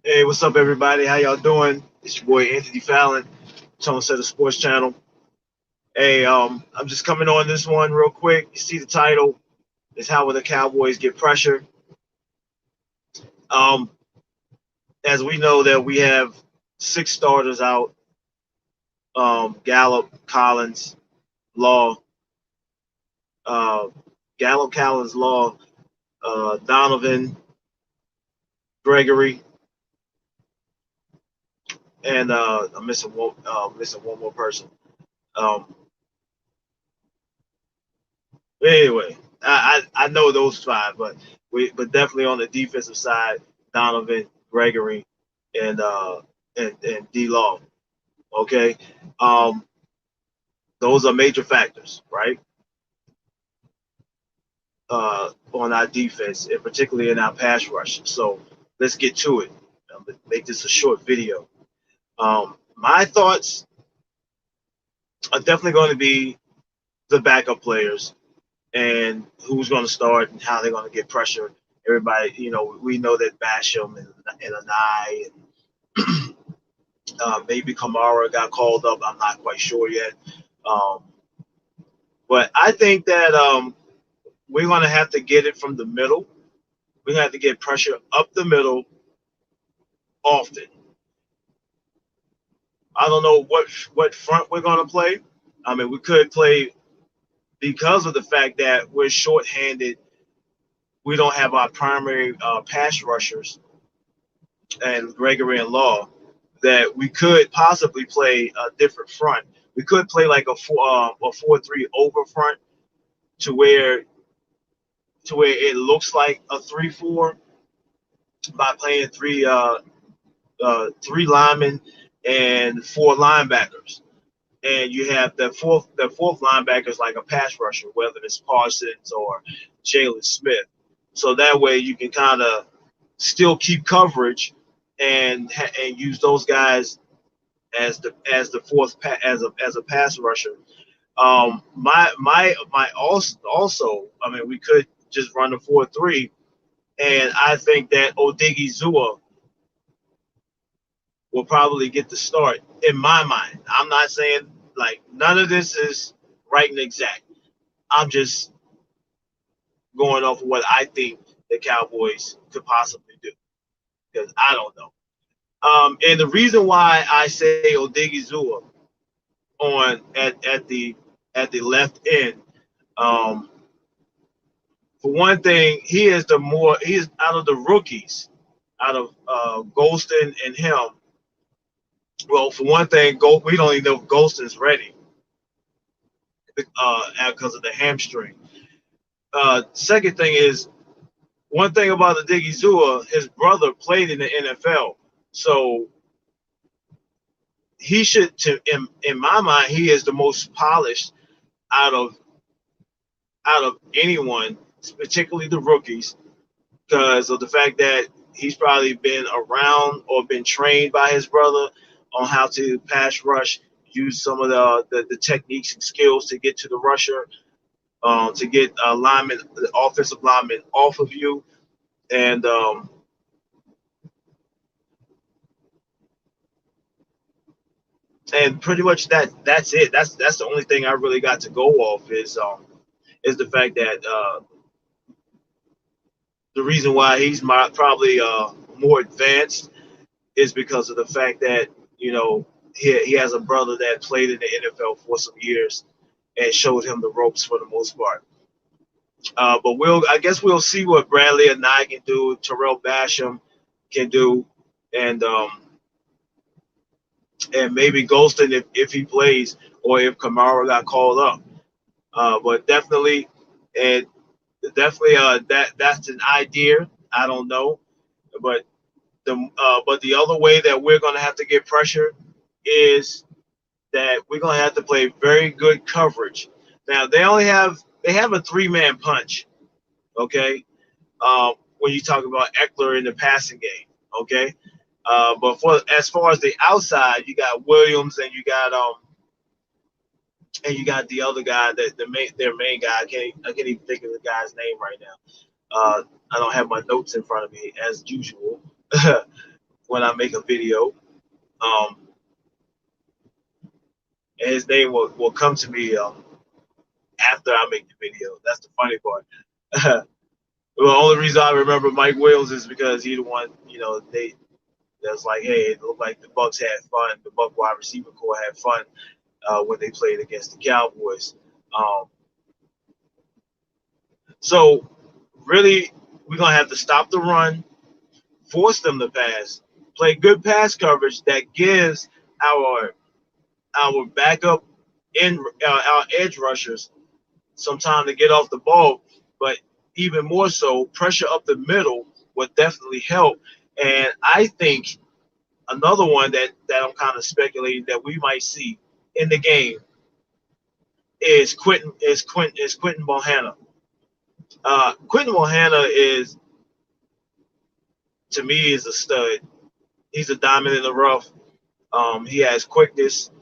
Hey, what's up, everybody? How y'all doing? It's your boy Anthony Fallon, Tone Setter Sports Channel. Hey, I'm just coming on this one real quick. You see the title? It's how will the Cowboys get pressure? Um, as we know that we have six starters out: Gallup, Collins, Law, uh, Gallup, Collins, Law, Donovan, Gregory, and I'm missing one more person. Um, Anyway, I know those five, but definitely on the defensive side, Donovan, Gregory, and and D Law. Okay, um, those are major factors, right? On our defense, and particularly in our pass rush. So let's get to it. Make this a short video. My thoughts are definitely going to be the backup players and who's going to start and how they're going to get pressure. Everybody, we know that Basham and Anai and maybe Kamara got called up. I'm not quite sure yet. Um, but I think that we're going to have to get it from the middle. We're going to have to get pressure up the middle often. I don't know what front we're going to play. I mean, we could play because of the fact that we're shorthanded. We don't have our primary pass rushers and Gregory and Law, that we could possibly play a different front. We could play like a 4-3 over front to where it looks like a 3-4 by playing three linemen and four linebackers. And you have the fourth linebacker is like a pass rusher, whether it's Parsons or Jalen Smith. So that way you can kind of still keep coverage and use those guys as the fourth as a pass rusher. My also, I mean, we could just run the 4-3, and I think that Odigizua will probably get the start in my mind. I'm not saying like none of this is right and exact. I'm just going off of what I think the Cowboys could possibly do because I don't know. And the reason why I say Odigizua at the left end. Um, for one thing, he is out of the rookies, out of Golston and him. Well, for one thing, we don't even know if Golston's ready because of the hamstring. Second thing is one thing about the Diggy Zua, his brother played in the NFL, so he should, in my mind, he is the most polished out of anyone, particularly the rookies, because of the fact that he's probably been around or been trained by his brother on how to pass rush, use some of the techniques and skills to get to the rusher, to get the offensive lineman off of you, and pretty much that's it. That's the only thing I really got to go off is the fact that the reason why he's probably more advanced is because of the fact that he has a brother that played in the NFL for some years and showed him the ropes for the most part. But I guess we'll see what Bradley and I can do, Terrell Basham can do, and maybe Golston if he plays or if Kamara got called up. But and definitely that's an idea. I don't know, but the other way that we're gonna have to get pressure is that we're gonna have to play very good coverage. Now they have a three-man punch, okay? When you talk about Eckler in the passing game, okay? But for as far as the outside, you got Williams and you got the other guy their main guy. I can't even think of the guy's name right now. I don't have my notes in front of me as usual. when I make a video. Um, and his name will come to me after I make the video. That's the funny part. Well, the only reason I remember Mike Wills is because he the one, they that's like, hey, it looked like the Bucks had fun. The Buck wide receiver core had fun when they played against the Cowboys. Um, so really, we're gonna have to stop the run, force them to pass, play good pass coverage that gives our backup in our edge rushers some time to get off the ball, but even more so, pressure up the middle would definitely help. And I think another one that I'm kind of speculating that we might see in the game is Quentin Bohanna. Quentin Bohanna is, to me, is a stud. He's a diamond in the rough. He has quickness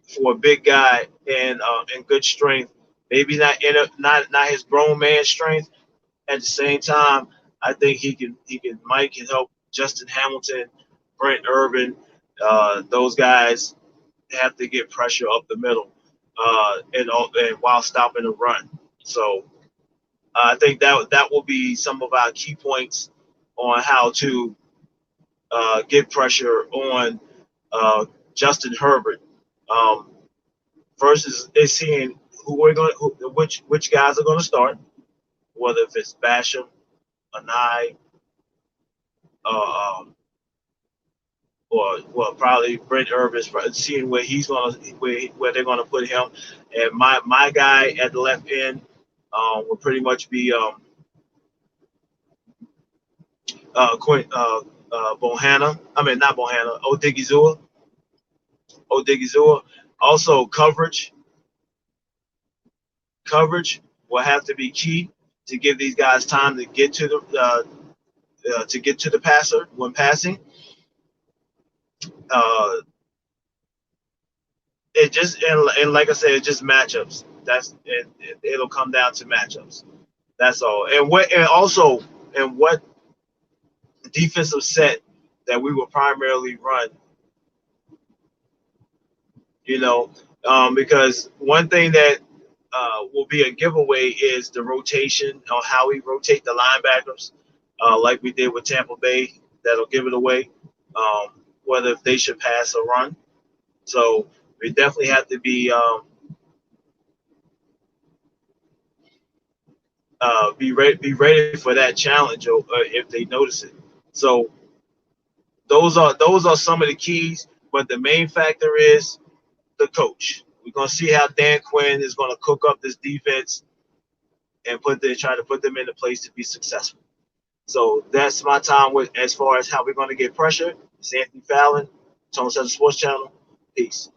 for a big guy and good strength. Maybe not his grown man strength. At the same time, I think Mike can help Justin Hamilton, Brent Urban. Those guys have to get pressure up the middle, and while stopping the run. So I think that will be some of our key points on how to get pressure on Justin Herbert. Um, First is seeing which guys are going to start, whether if it's Basham, Anai, um, or well, probably Brent Urban, seeing where he's going to where they're going to put him. And my guy at the left end will pretty much be Quint, Bohanna. I mean, not Bohanna. Odigizua. Also, coverage will have to be key to give these guys time to get to the passer when passing. Uh, it just and like I said, it's just matchups. It'll come down to matchups. That's all. And what defensive set that we will primarily run. You know, because one thing that will be a giveaway is the rotation on how we rotate the linebackers, like we did with Tampa Bay. That'll give it away, whether if they should pass or run. So we definitely have to be ready for that challenge if they notice it. So those are some of the keys, but the main factor is the coach. We're gonna see how Dan Quinn is gonna cook up this defense and try to put them into place to be successful. So that's my time with as far as how we're gonna get pressure. It's Anthony Fallon, Tone Center Sports Channel. Peace.